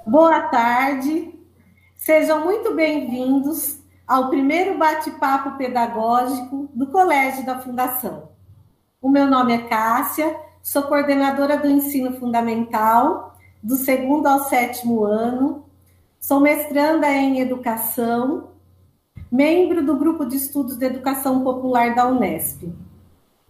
Boa tarde, sejam muito bem-vindos ao primeiro bate-papo pedagógico do Colégio da Fundação. O meu nome é Cássia, sou coordenadora do ensino fundamental, do 2º ao 7º ano, sou mestranda em educação, membro do grupo de estudos de educação popular da Unesp.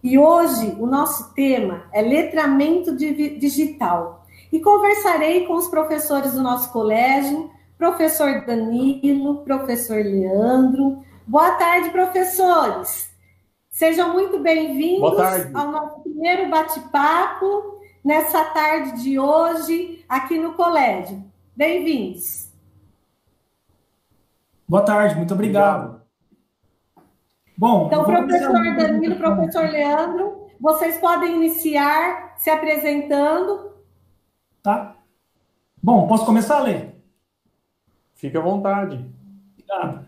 E hoje o nosso tema é letramento digital. E conversarei com os professores do nosso colégio, professor Danilo, professor Leandro. Boa tarde, professores. Sejam muito bem-vindos ao nosso primeiro bate-papo nessa tarde de hoje aqui no colégio. Bem-vindos. Boa tarde, muito obrigado. Bom, então, professor Danilo, professor Leandro, vocês podem iniciar se apresentando. Tá. Bom, posso começar a ler? Fique à vontade. Obrigado.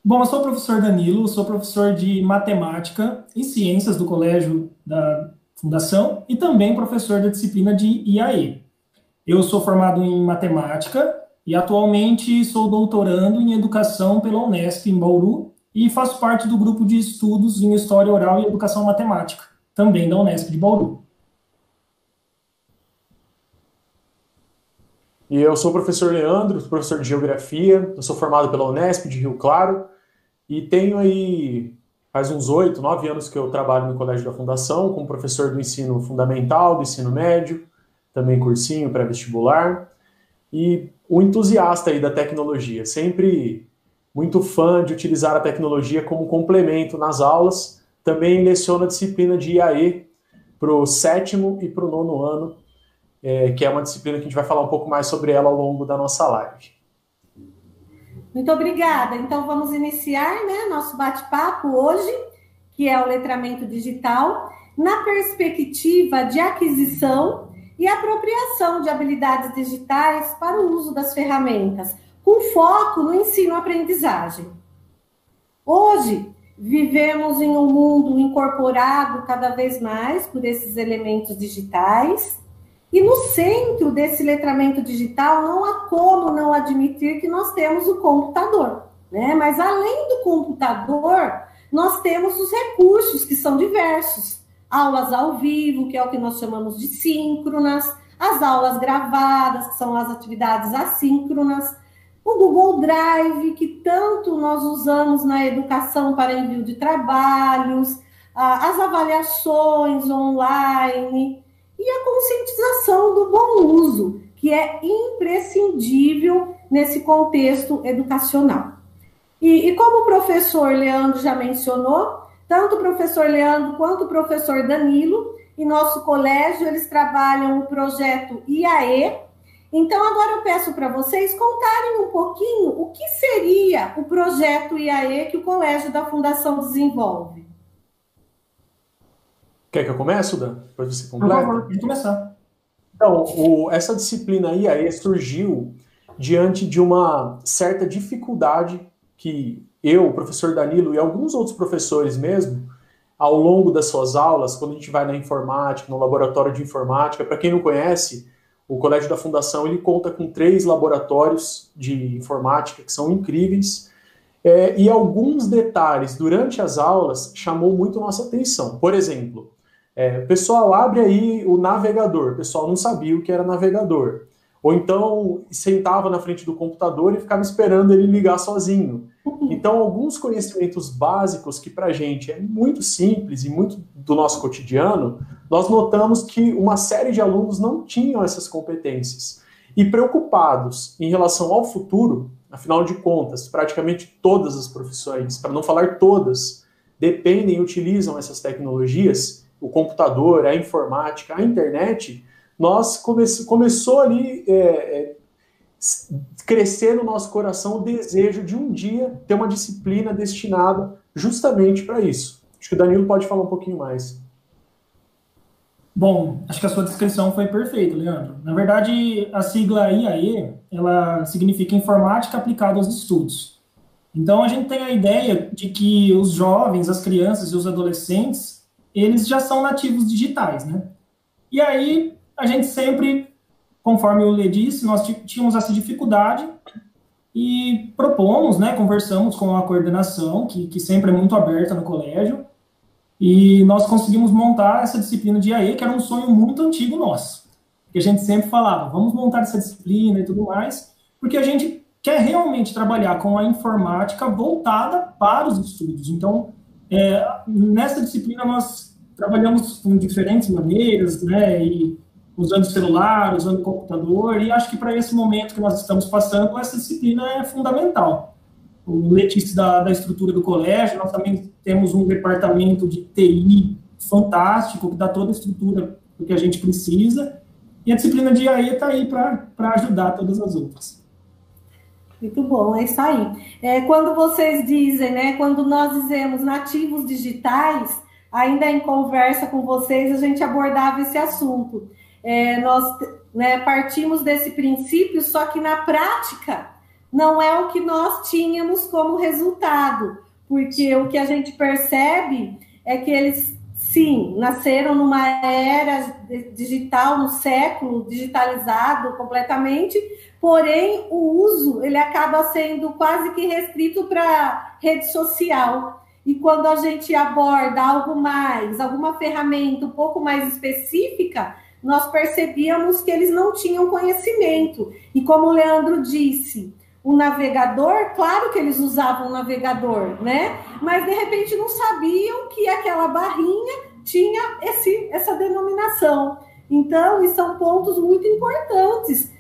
Bom, eu sou o professor Danilo, sou professor de Matemática e Ciências do Colégio da Fundação e também professor da disciplina de IAE. Eu sou formado em Matemática e atualmente sou doutorando em Educação pela Unesp, em Bauru, e faço parte do grupo de estudos em História Oral e Educação Matemática, também da Unesp de Bauru. E eu sou o professor Leandro, professor de Geografia, eu sou formado pela Unesp de Rio Claro, e tenho aí, faz uns 8, 9 anos que eu trabalho no Colégio da Fundação, como professor do ensino fundamental, do ensino médio, também cursinho pré-vestibular, e um entusiasta aí da tecnologia, sempre muito fã de utilizar a tecnologia como complemento nas aulas. Também leciono a disciplina de IAE para o 7º e para o 9º ano, que é uma disciplina que a gente vai falar um pouco mais sobre ela ao longo da nossa live. Muito obrigada. Então vamos iniciar, nosso bate-papo hoje, que é o letramento digital, na perspectiva de aquisição e apropriação de habilidades digitais para o uso das ferramentas, com foco no ensino-aprendizagem. Hoje, vivemos em um mundo incorporado cada vez mais por esses elementos digitais, e no centro desse letramento digital não há como não admitir que nós temos o computador, Mas além do computador, nós temos os recursos que são diversos. Aulas ao vivo, que é o que nós chamamos de síncronas, as aulas gravadas, que são as atividades assíncronas, o Google Drive, que tanto nós usamos na educação para envio de trabalhos, as avaliações online e a conscientização do bom uso, que é imprescindível nesse contexto educacional. E como o professor Leandro já mencionou, tanto o professor Leandro quanto o professor Danilo, em nosso colégio, eles trabalham o projeto IAE. Então, agora eu peço para vocês contarem um pouquinho o que seria o projeto IAE que o Colégio da Fundação desenvolve. Quer que eu comece, Dan? Depois você completa? Por favor, pode começar. Então, essa disciplina IAE surgiu diante de uma certa dificuldade que eu, o professor Danilo e alguns outros professores mesmo, ao longo das suas aulas, quando a gente vai na informática, no laboratório de informática, para quem não conhece, o Colégio da Fundação ele conta com 3 laboratórios de informática que são incríveis, e alguns detalhes durante as aulas chamou muito nossa atenção. Por exemplo, o pessoal abre aí o navegador, o pessoal não sabia o que era navegador. Ou então sentava na frente do computador e ficava esperando ele ligar sozinho. Então, alguns conhecimentos básicos que para a gente é muito simples e muito do nosso cotidiano, nós notamos que uma série de alunos não tinham essas competências. E preocupados em relação ao futuro, afinal de contas, praticamente todas as profissões, para não falar todas, dependem e utilizam essas tecnologias, o computador, a informática, a internet. Nós começou ali crescer no nosso coração o desejo de um dia ter uma disciplina destinada justamente para isso. Acho que o Danilo pode falar um pouquinho mais. Bom, acho que a sua descrição foi perfeita, Leandro. Na verdade, a sigla IAE, ela significa Informática Aplicada aos Estudos. Então, a gente tem a ideia de que os jovens, as crianças e os adolescentes, eles já são nativos digitais, E aí, a gente sempre conforme o Lê disse, nós tínhamos essa dificuldade e propomos, né, conversamos com a coordenação, que sempre é muito aberta no colégio, e nós conseguimos montar essa disciplina de IAE, que era um sonho muito antigo nosso. Que a gente sempre falava, vamos montar essa disciplina e tudo mais, porque a gente quer realmente trabalhar com a informática voltada para os estudos. Então, nessa disciplina nós trabalhamos com diferentes maneiras, né, e usando celular, usando computador, e acho que para esse momento que nós estamos passando, essa disciplina é fundamental. O Letícia da estrutura do colégio, nós também temos um departamento de TI fantástico, que dá toda a estrutura do que a gente precisa, e a disciplina de IAE está aí para ajudar todas as outras. Muito bom, é isso aí. Quando vocês dizem, né, quando nós dizemos nativos digitais, ainda em conversa com vocês, a gente abordava esse assunto. Nós, né, partimos desse princípio, só que na prática não é o que nós tínhamos como resultado, porque o que a gente percebe é que eles, sim, nasceram numa era digital, no século digitalizado completamente, porém o uso ele acaba sendo quase que restrito para rede social. E quando a gente aborda algo mais, alguma ferramenta um pouco mais específica, nós percebíamos que eles não tinham conhecimento. E como o Leandro disse, o navegador, claro que eles usavam o navegador, né? Mas de repente não sabiam que aquela barrinha tinha essa denominação. Então, e são pontos muito importantes,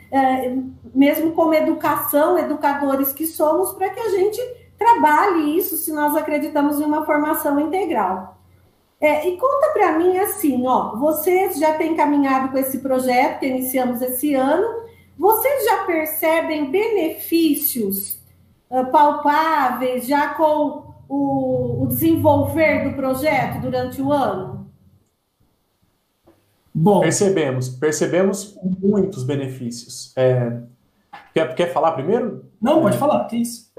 mesmo como educadores que somos, para que a gente trabalhe isso se nós acreditamos em uma formação integral. E conta para mim assim, vocês já têm caminhado com esse projeto que iniciamos esse ano, vocês já percebem benefícios palpáveis já com o desenvolver do projeto durante o ano? Bom, percebemos muitos benefícios. Quer falar primeiro? Não, pode falar, que isso.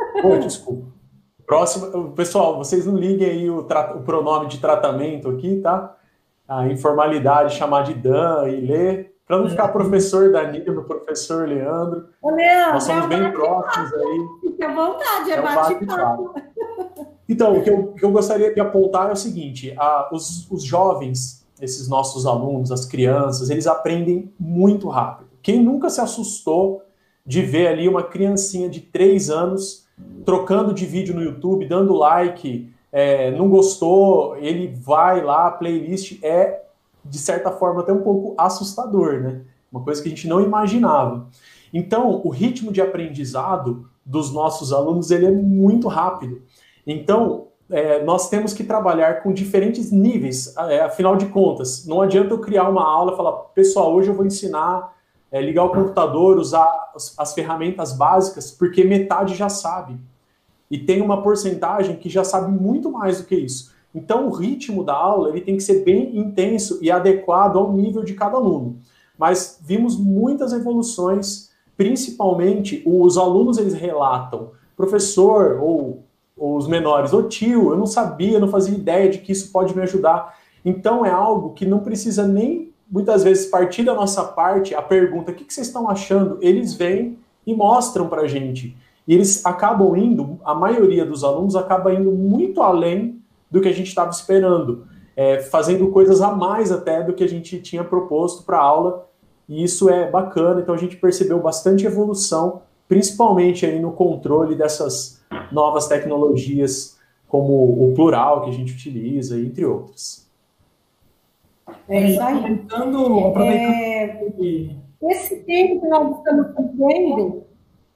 Desculpa. Próximo, pessoal, vocês não liguem aí o pronome de tratamento aqui, tá? A informalidade, chamar de Dan e Lê, para não ficar professor Danilo, professor Leandro. Ô, Leandro, nós somos bem próximos aí. Fique à vontade, bate-papo. Então, o que eu gostaria de apontar é o seguinte, os jovens, esses nossos alunos, as crianças, eles aprendem muito rápido. Quem nunca se assustou de ver ali uma criancinha de 3 anos trocando de vídeo no YouTube, dando like, não gostou, ele vai lá, a playlist de certa forma, até um pouco assustador, né? Uma coisa que a gente não imaginava. Então, o ritmo de aprendizado dos nossos alunos, ele é muito rápido. Então, nós temos que trabalhar com diferentes níveis, afinal de contas. Não adianta eu criar uma aula e falar, pessoal, hoje eu vou ensinar ligar o computador, usar as ferramentas básicas, porque metade já sabe. E tem uma porcentagem que já sabe muito mais do que isso. Então, o ritmo da aula ele tem que ser bem intenso e adequado ao nível de cada aluno. Mas vimos muitas evoluções, principalmente os alunos eles relatam, professor ou os menores, tio, eu não sabia, não fazia ideia de que isso pode me ajudar. Então, é algo que não precisa nem muitas vezes partir da nossa parte, a pergunta, o que vocês estão achando? Eles vêm e mostram para a gente. E eles acabam indo, a maioria dos alunos acaba indo muito além do que a gente estava esperando, fazendo coisas a mais até do que a gente tinha proposto para a aula, e isso é bacana, então a gente percebeu bastante evolução, principalmente aí no controle dessas novas tecnologias, como o plural que a gente utiliza, entre outras. Isso aí. Esse tempo que nós estamos vivendo,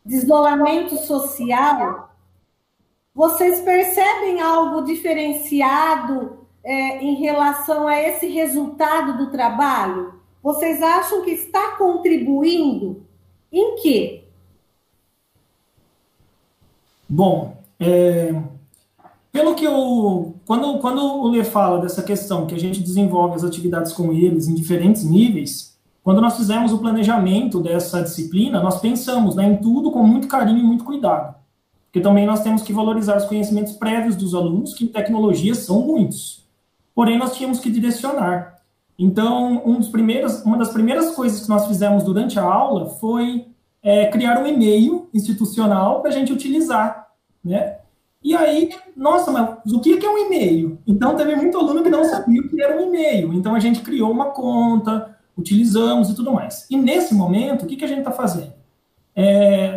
de isolamento social, vocês percebem algo diferenciado em relação a esse resultado do trabalho? Vocês acham que está contribuindo? Em quê? Bom, pelo que quando o Lê fala dessa questão, que a gente desenvolve as atividades com eles em diferentes níveis, quando nós fizemos o planejamento dessa disciplina, nós pensamos, né, em tudo com muito carinho e muito cuidado. Porque também nós temos que valorizar os conhecimentos prévios dos alunos, que em tecnologia são muitos. Porém, nós tínhamos que direcionar. Então, uma das primeiras coisas que nós fizemos durante a aula foi criar um e-mail institucional para a gente utilizar, né? E aí, nossa, mas o que é um e-mail? Então, teve muito aluno que não sabia o que era um e-mail. Então, a gente criou uma conta, utilizamos e tudo mais. E nesse momento, o que a gente está fazendo?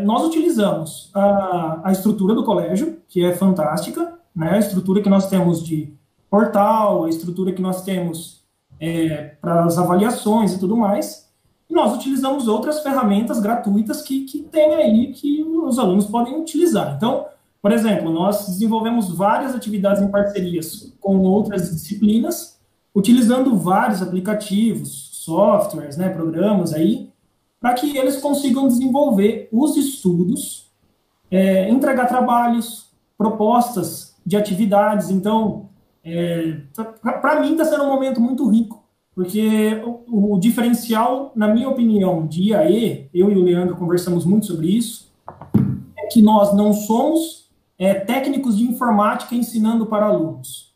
Nós utilizamos a estrutura do colégio, que é fantástica, né? A estrutura que nós temos de portal, a estrutura que nós temos para as avaliações e tudo mais. E nós utilizamos outras ferramentas gratuitas que tem aí que os alunos podem utilizar. Então, por exemplo, nós desenvolvemos várias atividades em parcerias com outras disciplinas, utilizando vários aplicativos, softwares, né, programas aí, para que eles consigam desenvolver os estudos, entregar trabalhos, propostas de atividades. Então, para mim está sendo um momento muito rico, porque o diferencial, na minha opinião, de IAE, eu e o Leandro conversamos muito sobre isso, é que nós não somos técnicos de informática ensinando para alunos.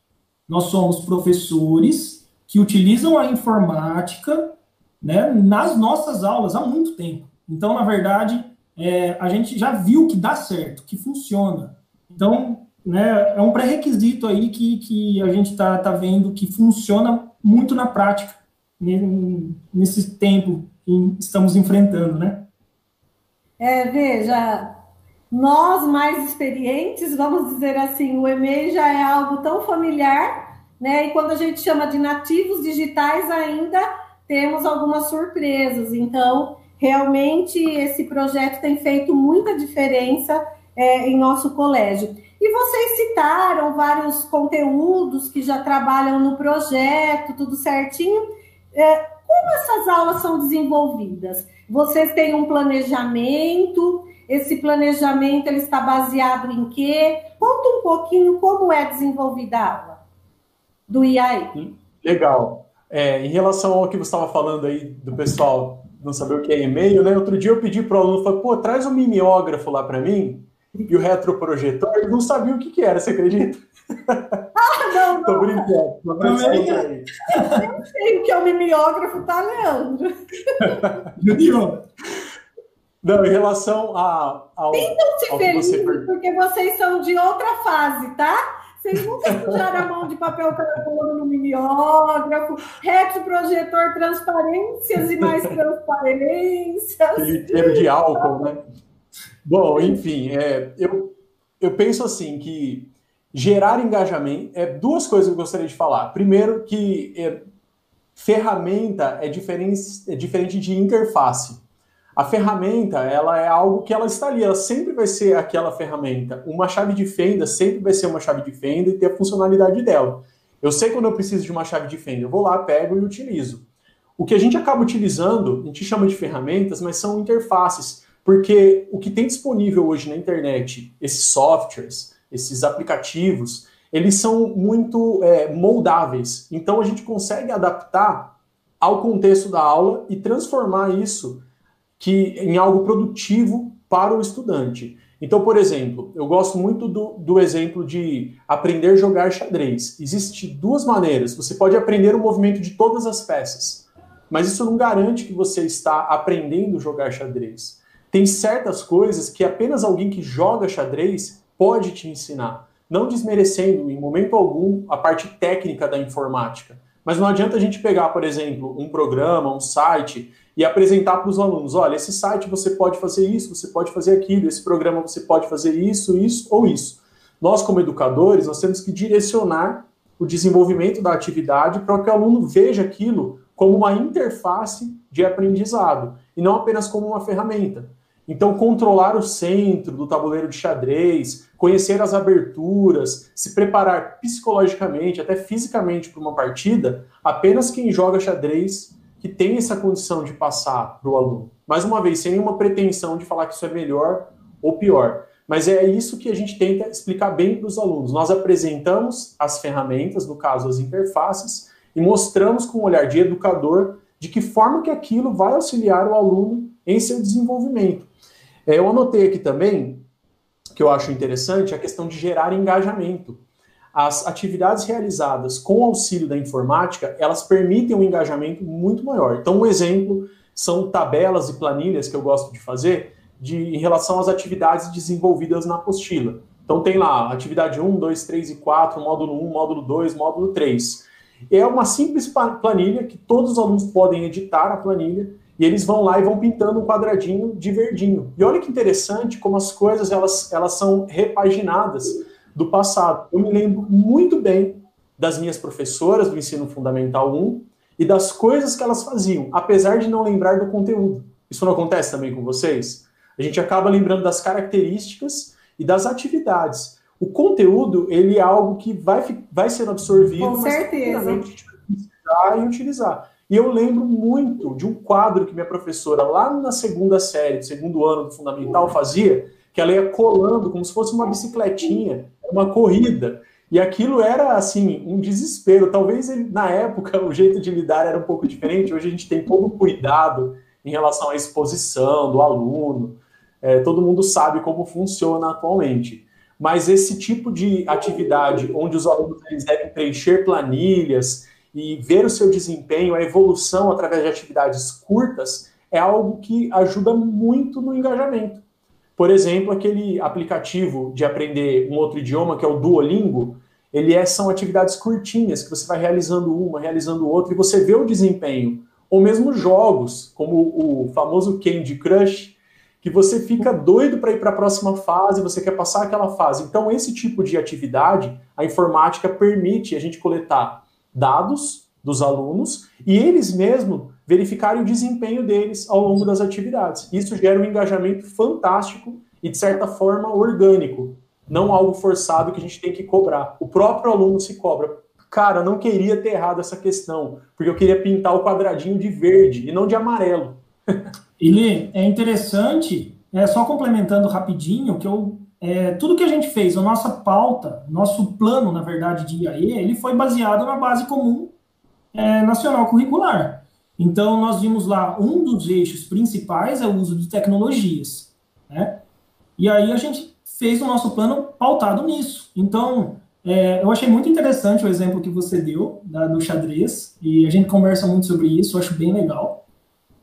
Nós somos professores que utilizam a informática, né, nas nossas aulas há muito tempo. Então, na verdade, a gente já viu que dá certo, que funciona. Então, né, é um pré-requisito aí que a gente tá vendo que funciona muito na prática, nesse tempo que estamos enfrentando, né? Veja, nós mais experientes, vamos dizer assim, o e-mail já é algo tão familiar, né? E quando a gente chama de nativos digitais ainda temos algumas surpresas. Então, realmente, esse projeto tem feito muita diferença em nosso colégio. E vocês citaram vários conteúdos que já trabalham no projeto, tudo certinho. Como essas aulas são desenvolvidas? Vocês têm um planejamento? Esse planejamento ele está baseado em quê? Conta um pouquinho como é desenvolvida a aula do IAE. Legal. Em relação ao que você estava falando aí do pessoal não saber o que é e-mail, né? Outro dia eu pedi para o aluno, falei, pô, traz um mimeógrafo lá para mim, e o retroprojetor, ele não sabia o que era, você acredita? Não. Tô brincando. Eu sei o que é o mimeógrafo, tá, Leandro? Junior. Não, em relação ao Sintam-se felizes, porque vocês são de outra fase, tá? Vocês nunca sujaram a mão de papel carbono no mimeógrafo, retroprojetor, transparências e mais transparências. Aquele cheiro de álcool, né? Bom, enfim, eu penso assim, que gerar engajamento, duas coisas que eu gostaria de falar. Primeiro, que ferramenta é diferente de interface. A ferramenta, ela é algo que ela está ali, ela sempre vai ser aquela ferramenta. Uma chave de fenda sempre vai ser uma chave de fenda e ter a funcionalidade dela. Eu sei quando eu preciso de uma chave de fenda, eu vou lá, pego e utilizo. O que a gente acaba utilizando, a gente chama de ferramentas, mas são interfaces, porque o que tem disponível hoje na internet, esses softwares, esses aplicativos, eles são muito moldáveis. Então a gente consegue adaptar ao contexto da aula e transformar isso em algo produtivo para o estudante. Então, por exemplo, eu gosto muito do exemplo de aprender a jogar xadrez. Existem duas maneiras. Você pode aprender o movimento de todas as peças, mas isso não garante que você está aprendendo a jogar xadrez. Tem certas coisas que apenas alguém que joga xadrez pode te ensinar, não desmerecendo em momento algum a parte técnica da informática. Mas não adianta a gente pegar, por exemplo, um programa, um site e apresentar para os alunos, olha, esse site você pode fazer isso, você pode fazer aquilo, esse programa você pode fazer isso, isso ou isso. Nós, como educadores, nós temos que direcionar o desenvolvimento da atividade para que o aluno veja aquilo como uma interface de aprendizado e não apenas como uma ferramenta. Então, controlar o centro do tabuleiro de xadrez, conhecer as aberturas, se preparar psicologicamente, até fisicamente para uma partida, apenas quem joga xadrez que tem essa condição de passar para o aluno. Mais uma vez, sem nenhuma pretensão de falar que isso é melhor ou pior. Mas é isso que a gente tenta explicar bem para os alunos. Nós apresentamos as ferramentas, no caso as interfaces, e mostramos com um olhar de educador de que forma que aquilo vai auxiliar o aluno em seu desenvolvimento. Eu anotei aqui também, que eu acho interessante, a questão de gerar engajamento. as atividades realizadas com o auxílio da informática, elas permitem um engajamento muito maior. Então, um exemplo são tabelas e planilhas que eu gosto de fazer em relação às atividades desenvolvidas na apostila. Então, tem lá atividade 1, 2, 3 e 4, módulo 1, módulo 2, módulo 3. É uma simples planilha que todos os alunos podem editar a planilha e eles vão lá e vão pintando um quadradinho de verdinho. E olha que interessante como as coisas elas são repaginadas do passado. Eu me lembro muito bem das minhas professoras do ensino fundamental 1 e das coisas que elas faziam, apesar de não lembrar do conteúdo. Isso não acontece também com vocês? A gente acaba lembrando das características e das atividades. O conteúdo, ele é algo que vai ser absorvido, com certeza, mas a gente vai precisar e utilizar. E eu lembro muito de um quadro que minha professora, lá na segunda série, segundo ano do fundamental, fazia, que ela ia colando como se fosse uma bicicletinha, uma corrida. E aquilo era, assim, um desespero. Talvez, na época, o jeito de lidar era um pouco diferente. Hoje a gente tem todo o cuidado em relação à exposição do aluno. Todo mundo sabe como funciona atualmente. Mas esse tipo de atividade, onde os alunos eles devem preencher planilhas e ver o seu desempenho, a evolução através de atividades curtas, é algo que ajuda muito no engajamento. Por exemplo, aquele aplicativo de aprender um outro idioma, que é o Duolingo, são atividades curtinhas, que você vai realizando uma, realizando outra, e você vê o desempenho. Ou mesmo jogos, como o famoso Candy Crush, que você fica doido para ir para a próxima fase, você quer passar aquela fase. Então, esse tipo de atividade, a informática permite a gente coletar dados dos alunos e eles mesmos verificarem o desempenho deles ao longo das atividades. Isso gera um engajamento fantástico e, de certa forma, orgânico. Não algo forçado que a gente tem que cobrar. O próprio aluno se cobra. Cara, eu não queria ter errado essa questão, porque eu queria pintar o quadradinho de verde e não de amarelo. Ele é interessante, só complementando rapidinho, que tudo que a gente fez, a nossa pauta, nosso plano, na verdade, de IAE, ele foi baseado na base comum nacional curricular. Então, nós vimos lá, um dos eixos principais é o uso de tecnologias, né? E aí a gente fez o nosso plano pautado nisso. Então, eu achei muito interessante o exemplo que você deu do xadrez, e a gente conversa muito sobre isso, eu acho bem legal.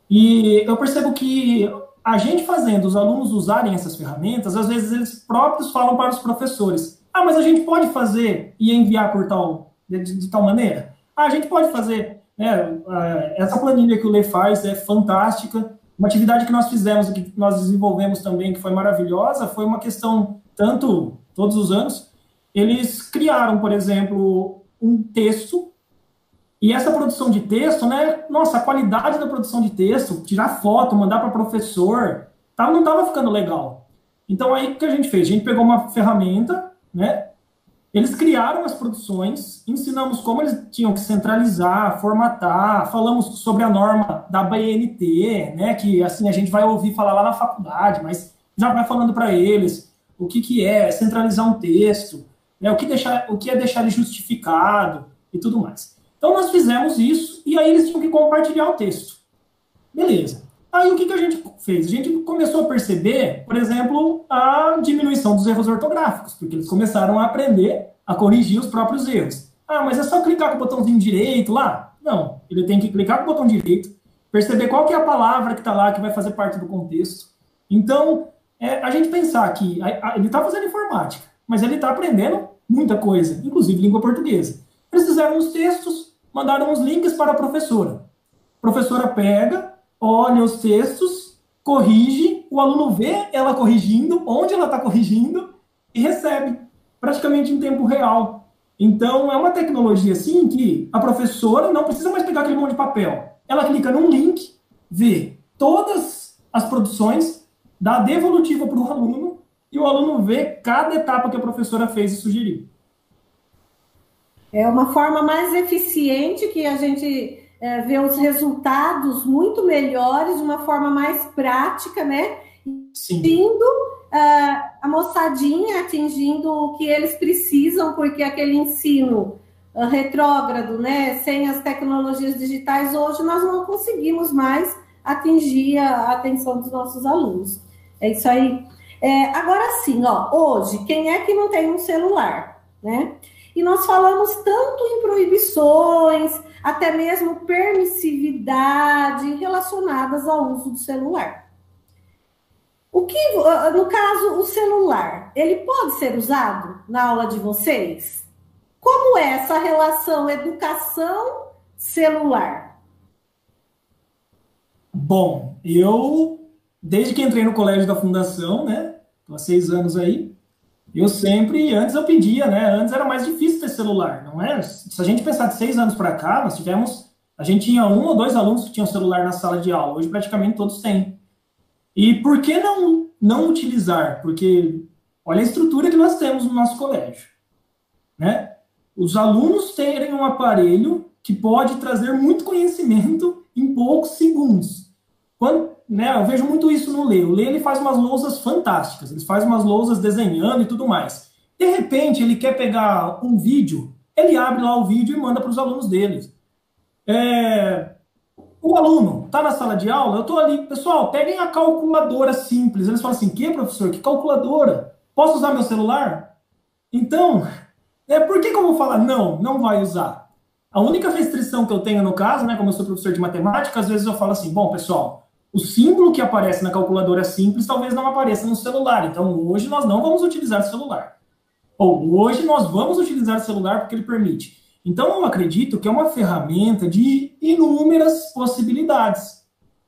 E eu percebo que a gente fazendo os alunos usarem essas ferramentas, às vezes eles próprios falam para os professores: ah, mas a gente pode fazer e enviar por de tal maneira? Ah, a gente pode fazer, essa planilha que o Lê faz é fantástica. Uma atividade que nós fizemos, que nós desenvolvemos também, que foi maravilhosa, foi uma questão, todos os anos, eles criaram, por exemplo, um texto. E essa produção de texto, né? Nossa, a qualidade da produção de texto, tirar foto, mandar para o professor, não estava ficando legal. Então, aí o que a gente fez? A gente pegou uma ferramenta, né? Eles criaram as produções, ensinamos como eles tinham que centralizar, formatar, falamos sobre a norma da BNT, né? Que assim a gente vai ouvir falar lá na faculdade, mas já vai falando para eles o que é centralizar um texto, né? O que é deixar ele justificado e tudo mais. Então, nós fizemos isso, e aí eles tinham que compartilhar o texto. Beleza. Aí, o que a gente fez? A gente começou a perceber, por exemplo, a diminuição dos erros ortográficos, porque eles começaram a aprender a corrigir os próprios erros. Ah, mas é só clicar com o botãozinho direito lá? Não. Ele tem que clicar com o botão direito, perceber qual que é a palavra que está lá, que vai fazer parte do contexto. Então, a gente pensar que ele está fazendo informática, mas ele está aprendendo muita coisa, inclusive língua portuguesa. Eles fizeram os textos, mandaram os links para a professora. A professora pega, olha os textos, corrige, o aluno vê ela corrigindo, onde ela está corrigindo, e recebe, praticamente em tempo real. Então, é uma tecnologia, assim, que a professora não precisa mais pegar aquele monte de papel. Ela clica num link, vê todas as produções, dá a devolutiva para o aluno, e o aluno vê cada etapa que a professora fez e sugeriu. É uma forma mais eficiente que a gente vê os resultados muito melhores, de uma forma mais prática, né? Atingindo a moçadinha, atingindo o que eles precisam, porque aquele ensino retrógrado, né? Sem as tecnologias digitais, hoje nós não conseguimos mais atingir a atenção dos nossos alunos. É isso aí. Agora sim, hoje, quem é que não tem um celular, né? E nós falamos tanto em proibições, até mesmo permissividade relacionadas ao uso do celular. No caso, o celular, ele pode ser usado na aula de vocês? Como é essa relação educação-celular? Bom, eu, desde que entrei no colégio da Fundação, né, tô há 6 anos aí, antes eu pedia, né, antes era mais difícil ter celular, não é? Se a gente pensar de 6 anos para cá, a gente tinha 1 ou 2 alunos que tinham celular na sala de aula, hoje praticamente todos têm. E por que não utilizar? Porque olha a estrutura que nós temos no nosso colégio, né? Os alunos terem um aparelho que pode trazer muito conhecimento em poucos segundos. Eu vejo muito isso no Lê. O Lê, ele faz umas lousas fantásticas, ele faz umas lousas desenhando e tudo mais. De repente, ele quer pegar um vídeo, ele abre lá o vídeo e manda para os alunos dele. O aluno está na sala de aula, eu estou ali, pessoal, peguem a calculadora simples. Eles falam assim, que professor? Que calculadora? Posso usar meu celular? Então, por que eu vou falar não vai usar? A única restrição que eu tenho no caso, né, como eu sou professor de matemática, às vezes eu falo assim, bom, pessoal, o símbolo que aparece na calculadora simples talvez não apareça no celular, então hoje nós não vamos utilizar o celular. Ou hoje nós vamos utilizar o celular porque ele permite. Então, eu acredito que é uma ferramenta de inúmeras possibilidades.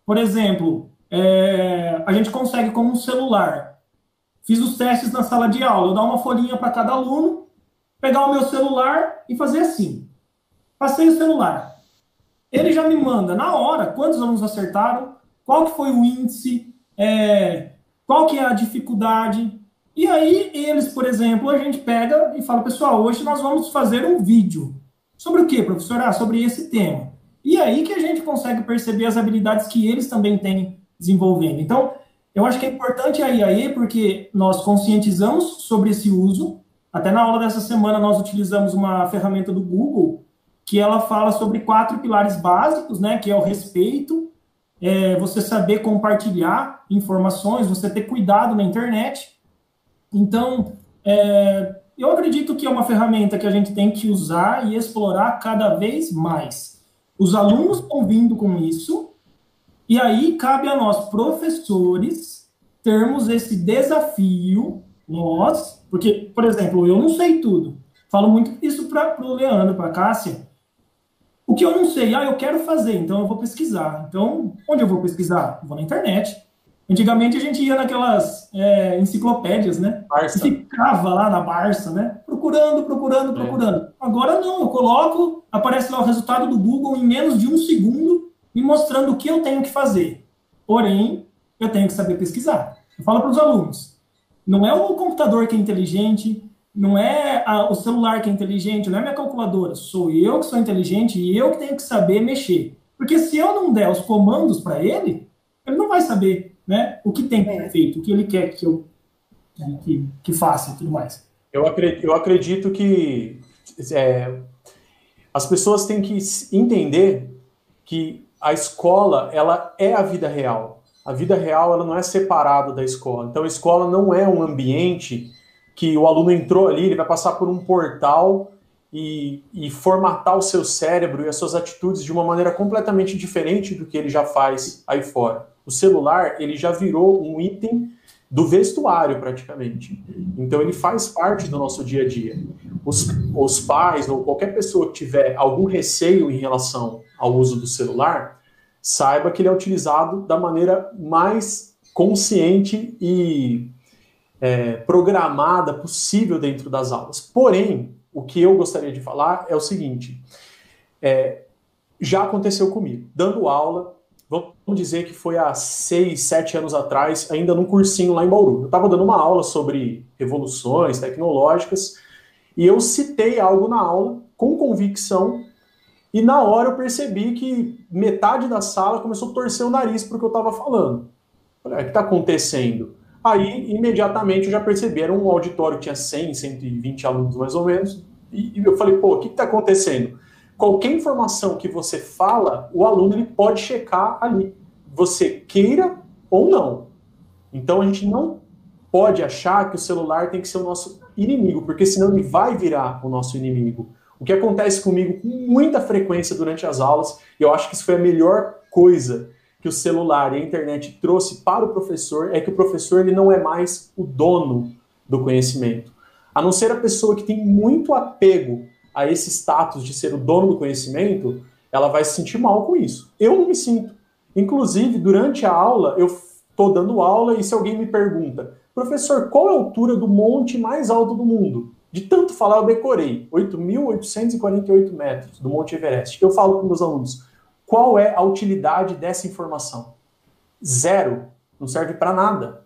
Por exemplo, a gente consegue com um celular. Fiz os testes na sala de aula, eu dar uma folhinha para cada aluno, pegar o meu celular e fazer assim. Passei o celular. Ele já me manda na hora quantos alunos acertaram, qual que foi o índice, qual que é a dificuldade. E aí, eles, por exemplo, a gente pega e fala, pessoal, hoje nós vamos fazer um vídeo. Sobre o quê, professor? Sobre esse tema. E aí que a gente consegue perceber as habilidades que eles também têm desenvolvendo. Então, eu acho que é importante a IAE porque nós conscientizamos sobre esse uso. Até na aula dessa semana nós utilizamos uma ferramenta do Google que ela fala sobre 4 pilares básicos, né? Que é o respeito, você saber compartilhar informações, você ter cuidado na internet. Então, eu acredito que é uma ferramenta que a gente tem que usar e explorar cada vez mais. Os alunos estão vindo com isso, e aí cabe a nós, professores, termos esse desafio, porque, por exemplo, eu não sei tudo. Falo muito isso para o Leandro, para a Cássia. O que eu não sei, eu quero fazer, então eu vou pesquisar. Então, onde eu vou pesquisar? Vou na internet. Antigamente a gente ia naquelas enciclopédias, né? Barça. E ficava lá na Barça, né? Procurando. Agora não, eu coloco, aparece lá o resultado do Google em menos de 1 segundo, me mostrando o que eu tenho que fazer. Porém, eu tenho que saber pesquisar. Eu falo para os alunos, não é o computador que é inteligente, não é o celular que é inteligente, não é minha calculadora, sou eu que sou inteligente e eu que tenho que saber mexer. Porque se eu não der os comandos para ele não vai saber, né, o que tem que ser feito, o que ele quer que eu faça e tudo mais. Eu acredito que as pessoas têm que entender que a escola, ela é a vida real. A vida real, ela não é separada da escola. Então, a escola não é um ambiente que o aluno entrou ali, ele vai passar por um portal e formatar o seu cérebro e as suas atitudes de uma maneira completamente diferente do que ele já faz aí fora. O celular, ele já virou um item do vestuário, praticamente. Então, ele faz parte do nosso dia a dia. Os pais ou qualquer pessoa que tiver algum receio em relação ao uso do celular, saiba que ele é utilizado da maneira mais consciente e programada possível dentro das aulas. Porém, o que eu gostaria de falar é o seguinte, já aconteceu comigo, dando aula, vamos dizer que foi há 6, 7 anos atrás, ainda num cursinho lá em Bauru. Eu estava dando uma aula sobre revoluções tecnológicas e eu citei algo na aula com convicção e na hora eu percebi que metade da sala começou a torcer o nariz porque eu estava falando. Falei, o que está acontecendo? Aí, imediatamente, eu já percebi, era um auditório que tinha 100, 120 alunos mais ou menos, e eu falei, o que está acontecendo? Qualquer informação que você fala, o aluno ele pode checar ali, você queira ou não. Então, a gente não pode achar que o celular tem que ser o nosso inimigo, porque senão ele vai virar o nosso inimigo. O que acontece comigo com muita frequência durante as aulas, e eu acho que isso foi a melhor coisa que o celular e a internet trouxe para o professor, é que o professor ele não é mais o dono do conhecimento. A não ser a pessoa que tem muito apego a esse status de ser o dono do conhecimento, ela vai se sentir mal com isso. Eu não me sinto. Inclusive, durante a aula, eu estou dando aula e se alguém me pergunta, professor, qual é a altura do monte mais alto do mundo? De tanto falar, eu decorei. 8.848 metros do Monte Everest. Eu falo para meus alunos, qual é a utilidade dessa informação? Zero. Não serve para nada.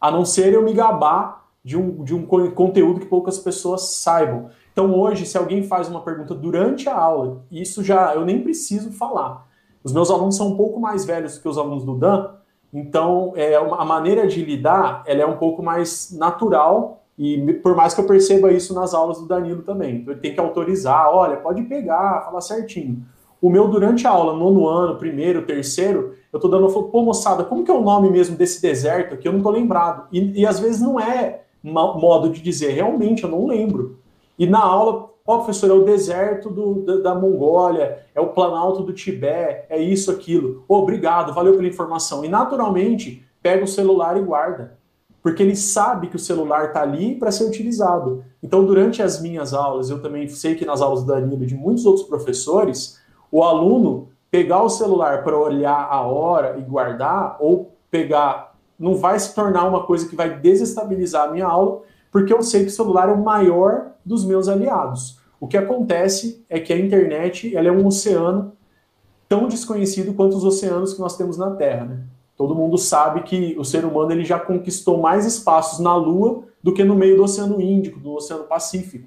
A não ser eu me gabar de um conteúdo que poucas pessoas saibam. Então hoje, se alguém faz uma pergunta durante a aula, isso já eu nem preciso falar. Os meus alunos são um pouco mais velhos que os alunos do Dan, então a maneira de lidar ela é um pouco mais natural, e por mais que eu perceba isso nas aulas do Danilo também. Então ele tem que autorizar, olha, pode pegar, falar certinho. O meu, durante a aula, nono ano, primeiro, terceiro, eu tô dando, eu falo, pô, moçada, como que é o nome mesmo desse deserto aqui? Eu não tô lembrado. E às vezes não é modo de dizer, realmente, eu não lembro. E na aula, ó, professor, é o deserto da Mongólia, é o Planalto do Tibete, é isso, aquilo. Obrigado, valeu pela informação. E naturalmente, pega o celular e guarda. Porque ele sabe que o celular está ali para ser utilizado. Então, durante as minhas aulas, eu também sei que nas aulas do Danilo e de muitos outros professores, o aluno pegar o celular para olhar a hora e guardar, ou pegar, não vai se tornar uma coisa que vai desestabilizar a minha aula, porque eu sei que o celular é o maior dos meus aliados. O que acontece é que a internet ela é um oceano tão desconhecido quanto os oceanos que nós temos na Terra, né? Todo mundo sabe que o ser humano ele já conquistou mais espaços na Lua do que no meio do Oceano Índico, do Oceano Pacífico.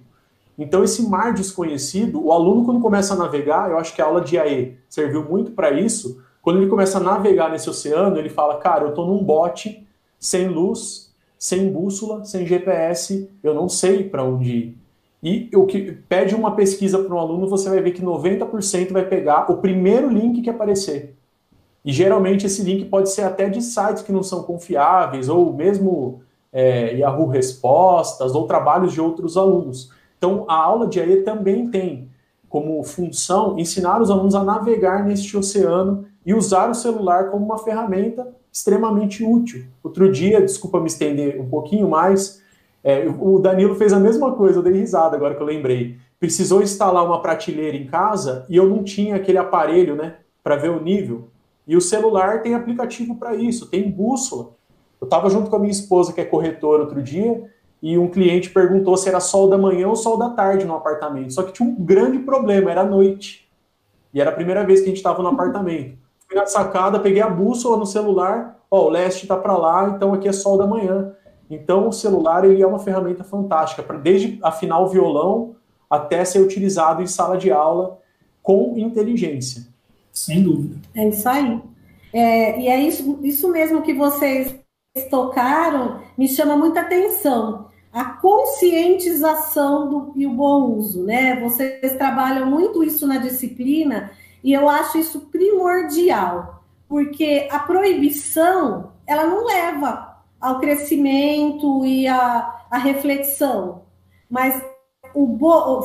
Então esse mar desconhecido, o aluno quando começa a navegar, eu acho que a aula de IAE serviu muito para isso, quando ele começa a navegar nesse oceano, ele fala, cara, eu estou num bote, sem luz, sem bússola, sem GPS, eu não sei para onde ir. E o que pede uma pesquisa para um aluno, você vai ver que 90% vai pegar o primeiro link que aparecer. E geralmente esse link pode ser até de sites que não são confiáveis, ou mesmo Yahoo Respostas, ou trabalhos de outros alunos. Então a aula de IAE também tem como função ensinar os alunos a navegar neste oceano e usar o celular como uma ferramenta extremamente útil. Outro dia, desculpa me estender um pouquinho mais, o Danilo fez a mesma coisa, eu dei risada agora que eu lembrei. Precisou instalar uma prateleira em casa e eu não tinha aquele aparelho, né, para ver o nível. E o celular tem aplicativo para isso, tem bússola. Eu estava junto com a minha esposa, que é corretora, outro dia, e um cliente perguntou se era sol da manhã ou sol da tarde no apartamento. Só que tinha um grande problema, era noite. E era a primeira vez que a gente estava no apartamento. Fui na sacada, peguei a bússola no celular, ó, o leste está para lá, então aqui é sol da manhã. Então o celular ele é uma ferramenta fantástica, desde afinar o violão até ser utilizado em sala de aula com inteligência. Sem dúvida. É isso aí. E é isso mesmo que vocês tocaram, me chama muita atenção. A conscientização e o bom uso, né? Vocês trabalham muito isso na disciplina e eu acho isso primordial, porque a proibição, ela não leva ao crescimento e à reflexão, mas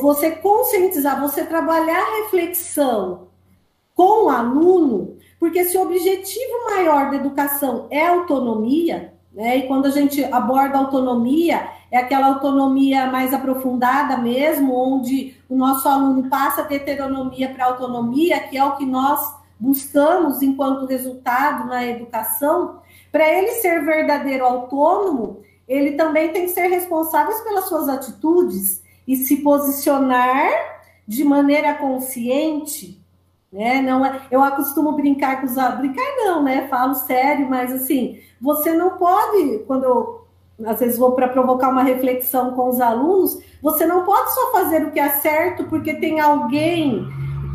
você conscientizar, você trabalhar a reflexão com o aluno, porque se o objetivo maior da educação é a autonomia, né, e quando a gente aborda a autonomia, é aquela autonomia mais aprofundada mesmo, onde o nosso aluno passa a ter heteronomia para autonomia, que é o que nós buscamos enquanto resultado na educação. Para ele ser verdadeiro autônomo, ele também tem que ser responsável pelas suas atitudes e se posicionar de maneira consciente, né? Não é, eu acostumo brincar com os alunos, brincar não, né? Falo sério, mas assim, você não pode, quando eu às vezes vou para provocar uma reflexão com os alunos, você não pode só fazer o que é certo porque tem alguém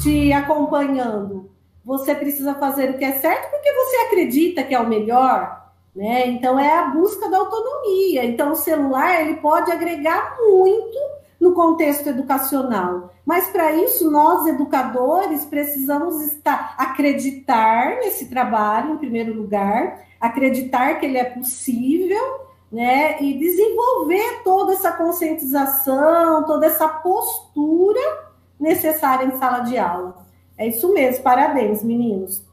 te acompanhando. Você precisa fazer o que é certo porque você acredita que é o melhor, né? Então é a busca da autonomia. Então o celular ele pode agregar muito no contexto educacional, mas para isso nós educadores precisamos acreditar nesse trabalho em primeiro lugar, acreditar que ele é possível, né? E desenvolver toda essa conscientização, toda essa postura necessária em sala de aula. É isso mesmo, parabéns, meninos.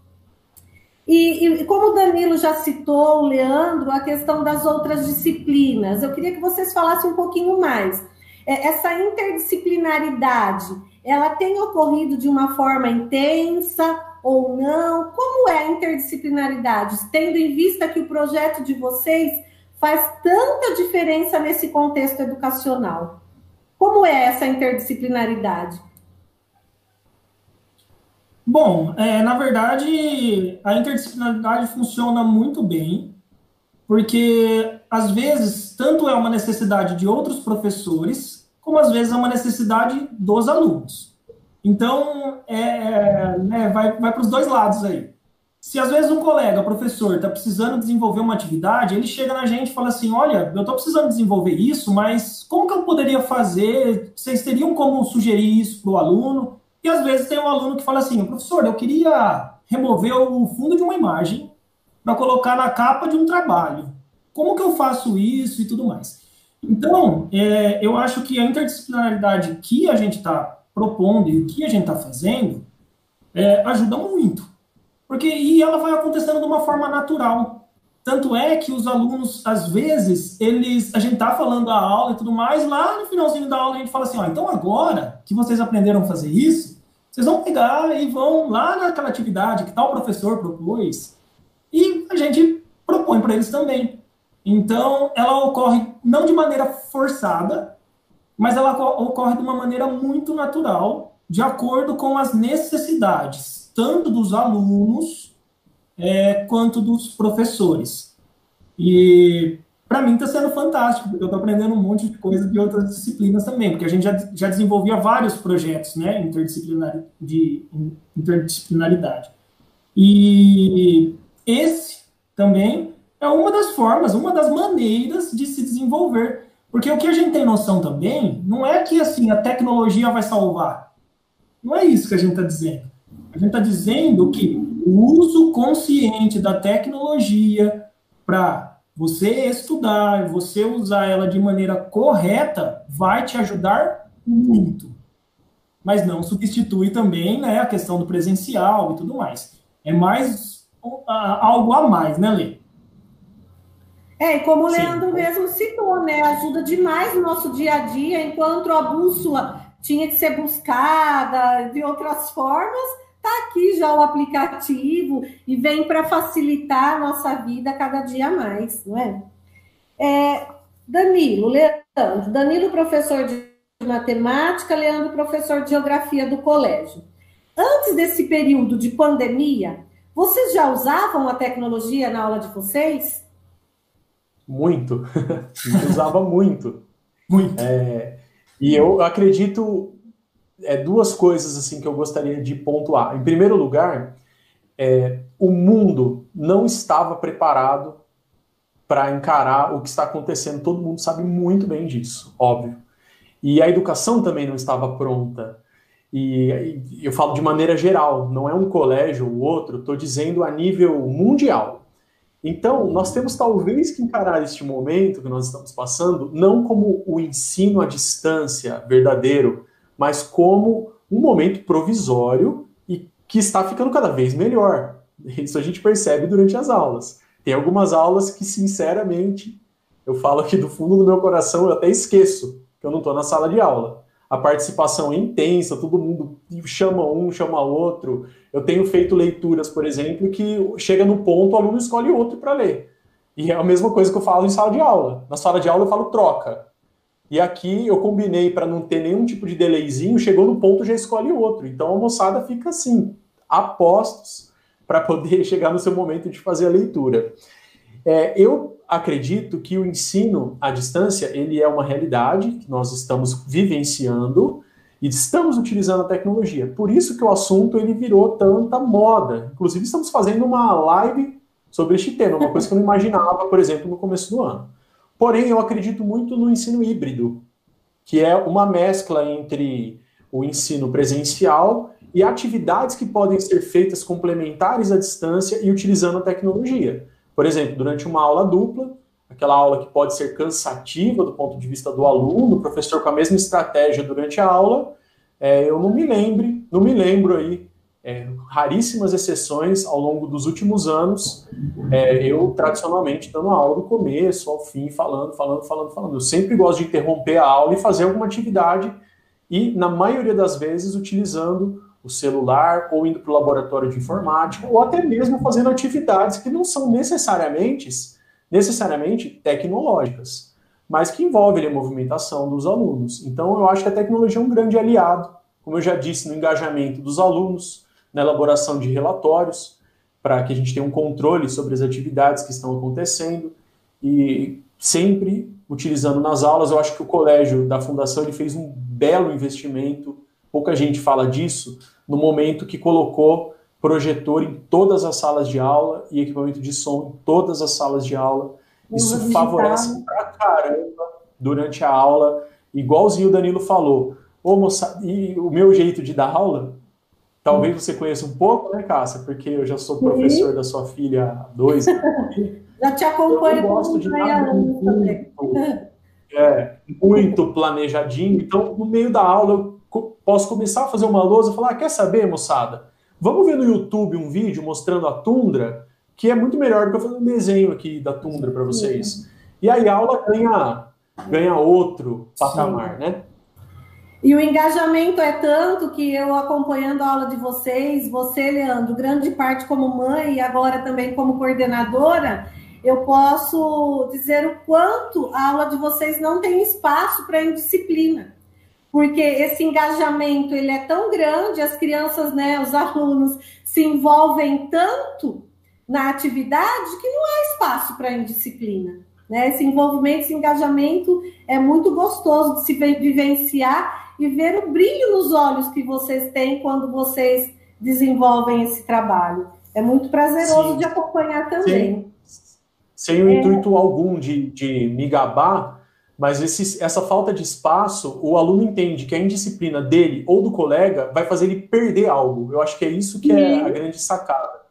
E como o Danilo já citou, o Leandro, a questão das outras disciplinas, eu queria que vocês falassem um pouquinho mais. Essa interdisciplinaridade, ela tem ocorrido de uma forma intensa ou não? Como é a interdisciplinaridade? Tendo em vista que o projeto de vocês faz tanta diferença nesse contexto educacional. Como é essa interdisciplinaridade? Bom, na verdade, a interdisciplinaridade funciona muito bem, porque, às vezes, tanto é uma necessidade de outros professores, como, às vezes, é uma necessidade dos alunos. Então, vai para os dois lados aí. Se, às vezes, um colega, professor, está precisando desenvolver uma atividade, ele chega na gente e fala assim, olha, eu estou precisando desenvolver isso, mas como que eu poderia fazer? Vocês teriam como sugerir isso para o aluno? E, às vezes, tem um aluno que fala assim, professor, eu queria remover o fundo de uma imagem para colocar na capa de um trabalho. Como que eu faço isso e tudo mais? Então, eu acho que a interdisciplinaridade que a gente está propondo e o que a gente está fazendo ajuda muito. E ela vai acontecendo de uma forma natural. Tanto é que os alunos, às vezes, a gente está falando a aula e tudo mais, lá no finalzinho da aula a gente fala assim, então agora que vocês aprenderam a fazer isso, vocês vão pegar e vão lá naquela atividade que tal professor propôs, e a gente propõe para eles também. Então, ela ocorre não de maneira forçada, mas ela ocorre de uma maneira muito natural, de acordo com as necessidades, tanto dos alunos quanto dos professores. E, para mim, está sendo fantástico, porque eu estou aprendendo um monte de coisa de outras disciplinas também, porque a gente já desenvolvia vários projetos, né, de interdisciplinaridade. E esse também é uma das formas, uma das maneiras de se desenvolver. Porque o que a gente tem noção também não é que assim, a tecnologia vai salvar. Não é isso que a gente está dizendo. A gente está dizendo que o uso consciente da tecnologia para você estudar, você usar ela de maneira correta, vai te ajudar muito. Mas não substitui também, né, a questão do presencial e tudo mais. É mais algo a mais, né, Lê? E como o Leandro mesmo citou, né? Ajuda demais no nosso dia a dia, enquanto a bússola tinha que ser buscada de outras formas, tá aqui já o aplicativo e vem para facilitar a nossa vida cada dia mais, não é? Danilo, professor de matemática, Leandro, professor de geografia do colégio. Antes desse período de pandemia, vocês já usavam a tecnologia na aula de vocês? Muito. Usava muito. Muito. E eu acredito duas coisas assim que eu gostaria de pontuar. Em primeiro lugar, o mundo não estava preparado para encarar o que está acontecendo. Todo mundo sabe muito bem disso, óbvio. E a educação também não estava pronta. E eu falo de maneira geral, não é um colégio ou outro, estou dizendo a nível mundial. Então, nós temos talvez que encarar este momento que nós estamos passando, não como o ensino à distância verdadeiro, mas como um momento provisório e que está ficando cada vez melhor. Isso a gente percebe durante as aulas. Tem algumas aulas que, sinceramente, eu falo aqui do fundo do meu coração, eu até esqueço que eu não estou na sala de aula. A participação é intensa, todo mundo chama um, chama outro. Eu tenho feito leituras, por exemplo, que chega no ponto, o aluno escolhe outro para ler. E é a mesma coisa que eu falo em sala de aula. Na sala de aula eu falo troca. E aqui eu combinei para não ter nenhum tipo de delayzinho, chegou no ponto, já escolhe outro. Então a moçada fica assim, a postos, para poder chegar no seu momento de fazer a leitura. Eu acredito que o ensino à distância, ele é uma realidade que nós estamos vivenciando e estamos utilizando a tecnologia. Por isso que o assunto ele virou tanta moda. Inclusive, estamos fazendo uma live sobre este tema, uma coisa que eu não imaginava, por exemplo, no começo do ano. Porém, eu acredito muito no ensino híbrido, que é uma mescla entre o ensino presencial e atividades que podem ser feitas complementares à distância e utilizando a tecnologia. Por exemplo, durante uma aula dupla, aquela aula que pode ser cansativa do ponto de vista do aluno, o professor com a mesma estratégia durante a aula, eu não me lembro aí, raríssimas exceções ao longo dos últimos anos, eu tradicionalmente dando a aula do começo ao fim, falando. Eu sempre gosto de interromper a aula e fazer alguma atividade, e na maioria das vezes utilizando o celular, ou indo para o laboratório de informática, ou até mesmo fazendo atividades que não são necessariamente tecnológicas, mas que envolvem a movimentação dos alunos. Então, eu acho que a tecnologia é um grande aliado, como eu já disse, no engajamento dos alunos, na elaboração de relatórios, para que a gente tenha um controle sobre as atividades que estão acontecendo, e sempre utilizando nas aulas. Eu acho que o colégio da Fundação ele fez um belo investimento, pouca gente fala disso, no momento que colocou projetor em todas as salas de aula e equipamento de som em todas as salas de aula. Isso favorece pra caramba durante a aula, igualzinho o Danilo falou. Ô, moça, e o meu jeito de dar aula, talvez você conheça um pouco, né, Cássia? Porque eu já sou professor da sua filha há 2 anos. Já te acompanho. Eu gosto de dar muito planejadinho. Então, no meio da aula, eu posso começar a fazer uma lousa e falar, quer saber, moçada? Vamos ver no YouTube um vídeo mostrando a tundra, que é muito melhor do que eu fazer um desenho aqui da tundra para vocês. E aí a aula ganha outro patamar, né? E o engajamento é tanto que eu acompanhando a aula de vocês, você, Leandro, grande parte como mãe e agora também como coordenadora, eu posso dizer o quanto a aula de vocês não tem espaço para indisciplina. Porque esse engajamento ele é tão grande, as crianças, né, os alunos se envolvem tanto na atividade que não há espaço para indisciplina. Né? Esse envolvimento, esse engajamento é muito gostoso de se vivenciar e ver o brilho nos olhos que vocês têm quando vocês desenvolvem esse trabalho. É muito prazeroso de acompanhar também. Sem o intuito algum de me gabar, mas essa falta de espaço, o aluno entende que a indisciplina dele ou do colega vai fazer ele perder algo. Eu acho que é isso que é a grande sacada.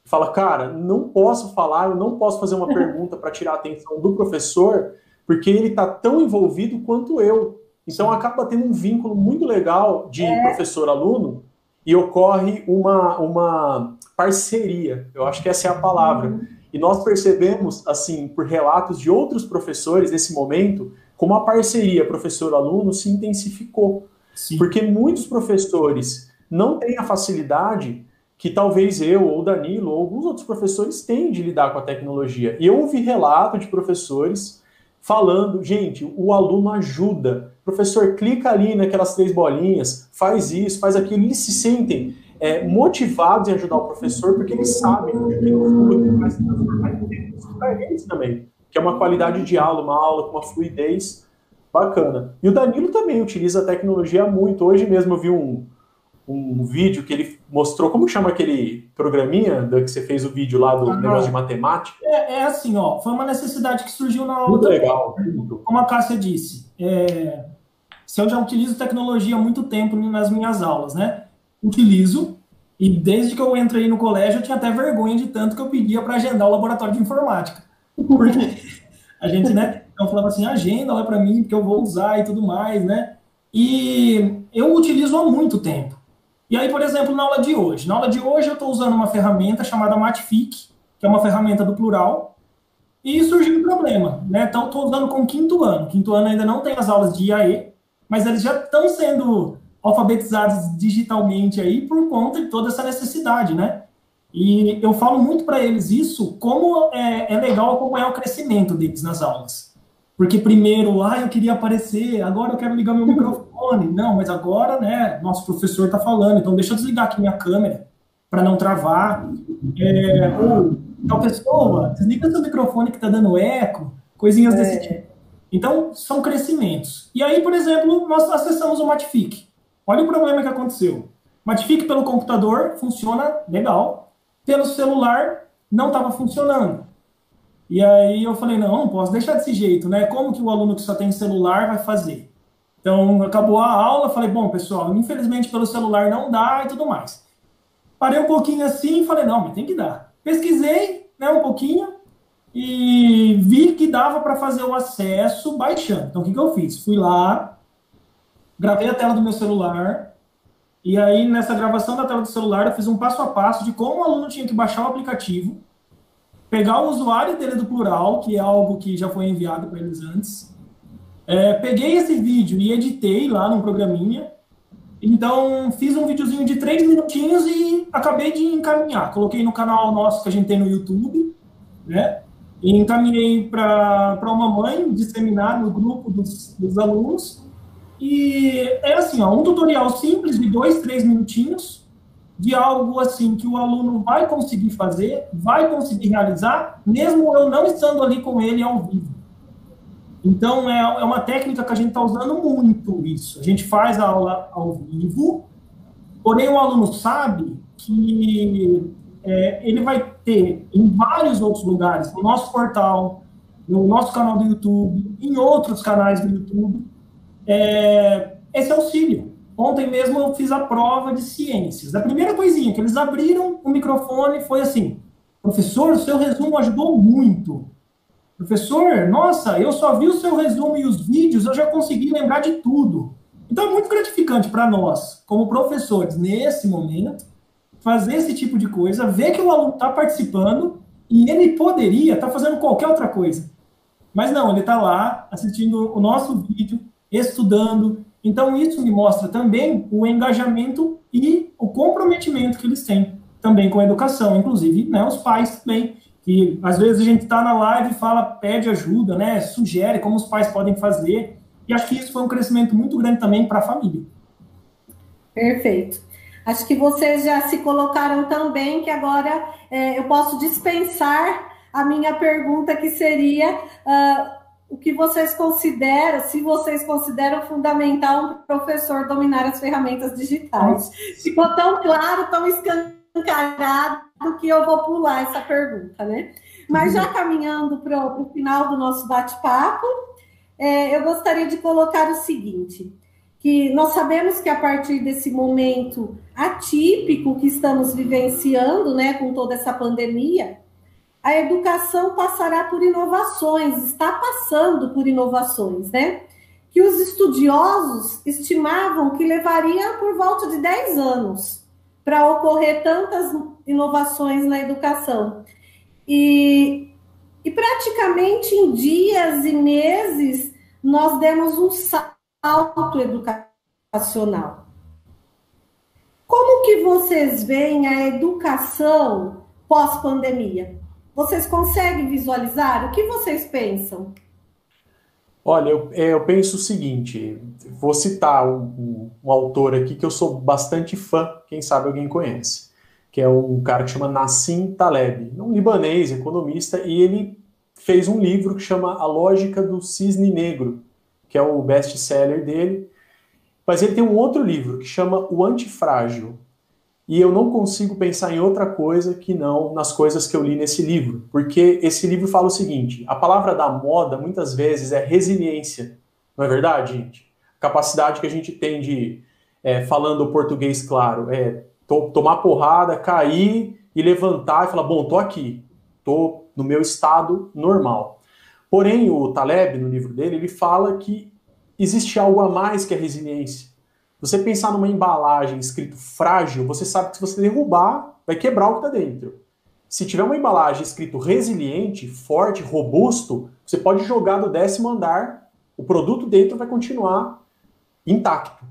Fala, cara, não posso falar, eu não posso fazer uma pergunta para tirar a atenção do professor, porque ele está tão envolvido quanto eu. Então acaba tendo um vínculo muito legal de professor-aluno e ocorre uma parceria. Eu acho que essa é a palavra. E nós percebemos, assim, por relatos de outros professores nesse momento, como a parceria professor-aluno se intensificou. Sim. Porque muitos professores não têm a facilidade que talvez eu, ou Danilo, ou alguns outros professores têm de lidar com a tecnologia. E eu ouvi relato de professores falando, gente, o aluno ajuda. Professor, clica ali naquelas 3 bolinhas, faz isso, faz aquilo. Eles se sentem motivados em ajudar o professor, porque eles sabem que no futuro vai se transformar em tempo para eles também, que é uma qualidade de aula, uma aula com uma fluidez bacana. E o Danilo também utiliza a tecnologia muito. Hoje mesmo eu vi um vídeo que ele mostrou, como chama aquele programinha que você fez o vídeo lá do negócio de matemática? É assim, ó, foi uma necessidade que surgiu na aula. Muito legal. Como a Cássia disse, se eu já utilizo tecnologia há muito tempo nas minhas aulas, né? Utilizo, e desde que eu entrei no colégio eu tinha até vergonha de tanto que eu pedia para agendar o laboratório de informática. Porque a gente, né, então falava assim, agenda lá para mim, porque eu vou usar e tudo mais, né? E eu utilizo há muito tempo. E aí, por exemplo, na aula de hoje eu estou usando uma ferramenta chamada Matific, que é uma ferramenta do plural, e surgiu um problema, né? Então, estou usando com o 5º ano. 5º ano ainda não tem as aulas de IAE, mas eles já estão sendo alfabetizados digitalmente aí por conta de toda essa necessidade, né? E eu falo muito para eles isso, como é legal acompanhar o crescimento deles nas aulas. Porque primeiro, eu queria aparecer, agora eu quero ligar meu microfone. Não, mas agora, né, nosso professor está falando, então deixa eu desligar aqui minha câmera para não travar. Ou, tal pessoa, desliga seu microfone que está dando eco, coisinhas desse tipo. Então, são crescimentos. E aí, por exemplo, nós acessamos o Matific. Olha o problema que aconteceu. Matific pelo computador funciona legal, pelo celular não estava funcionando. E aí eu falei, não posso deixar desse jeito, né? Como que o aluno que só tem celular vai fazer? Então, acabou a aula, falei, bom, pessoal, infelizmente pelo celular não dá e tudo mais. Parei um pouquinho assim e falei, não, mas tem que dar. Pesquisei, né, um pouquinho e vi que dava para fazer o acesso baixando. Então, o que eu fiz? Fui lá, gravei a tela do meu celular, e aí, nessa gravação da tela do celular, eu fiz um passo a passo de como o aluno tinha que baixar o aplicativo, pegar o usuário dele do plural, que é algo que já foi enviado para eles antes. Peguei esse vídeo e editei lá num programinha. Então, fiz um videozinho de 3 minutinhos e acabei de encaminhar. Coloquei no canal nosso que a gente tem no YouTube, né? E encaminhei para uma mãe disseminar no grupo dos alunos. E é assim, ó, um tutorial simples de 2, 3 minutinhos, de algo assim que o aluno vai conseguir fazer, vai conseguir realizar, mesmo eu não estando ali com ele ao vivo. Então, é uma técnica que a gente está usando muito isso. A gente faz a aula ao vivo, porém o aluno sabe que ele vai ter em vários outros lugares, no nosso portal, no nosso canal do YouTube, em outros canais do YouTube, esse auxílio. Ontem mesmo eu fiz a prova de ciências. A primeira coisinha que eles abriram o microfone foi assim: professor, o seu resumo ajudou muito. Professor, nossa, eu só vi o seu resumo e os vídeos, eu já consegui lembrar de tudo. Então é muito gratificante para nós, como professores, nesse momento, fazer esse tipo de coisa, ver que o aluno está participando e ele poderia estar fazendo qualquer outra coisa. Mas não, ele está lá assistindo o nosso vídeo, estudando. Então isso me mostra também o engajamento e o comprometimento que eles têm também com a educação, inclusive, né, os pais também, que às vezes a gente está na live e fala, pede ajuda, né, sugere como os pais podem fazer, e acho que isso foi um crescimento muito grande também para a família. Perfeito. Acho que vocês já se colocaram tão bem que agora eu posso dispensar a minha pergunta, que seria o que vocês consideram, se vocês consideram fundamental um professor dominar as ferramentas digitais. Ficou tão claro, tão escancarado, que eu vou pular essa pergunta, né? Mas já caminhando para o final do nosso bate-papo, eu gostaria de colocar o seguinte, que nós sabemos que a partir desse momento atípico que estamos vivenciando, né, com toda essa pandemia, a educação passará por inovações, está passando por inovações, né? Que os estudiosos estimavam que levaria por volta de 10 anos para ocorrer tantas inovações na educação. E praticamente em dias e meses nós demos um salto educacional. Como que vocês veem a educação pós-pandemia? Vocês conseguem visualizar? O que vocês pensam? Olha, eu penso o seguinte, vou citar um autor aqui que eu sou bastante fã, quem sabe alguém conhece, que é um cara que chama Nassim Taleb, um libanês, economista, e ele fez um livro que chama A Lógica do Cisne Negro, que é o best-seller dele, mas ele tem um outro livro que chama O Antifrágil, e eu não consigo pensar em outra coisa que não nas coisas que eu li nesse livro, porque esse livro fala o seguinte, a palavra da moda muitas vezes é resiliência, não é verdade, gente? A capacidade que a gente tem de, falando o português claro, tomar porrada, cair e levantar e falar, bom, tô aqui, tô no meu estado normal. Porém, o Taleb, no livro dele, ele fala que existe algo a mais que a resiliência. Você pensar numa embalagem escrito frágil, você sabe que se você derrubar, vai quebrar o que está dentro. Se tiver uma embalagem escrito resiliente, forte, robusto, você pode jogar do 10º andar, o produto dentro vai continuar intacto.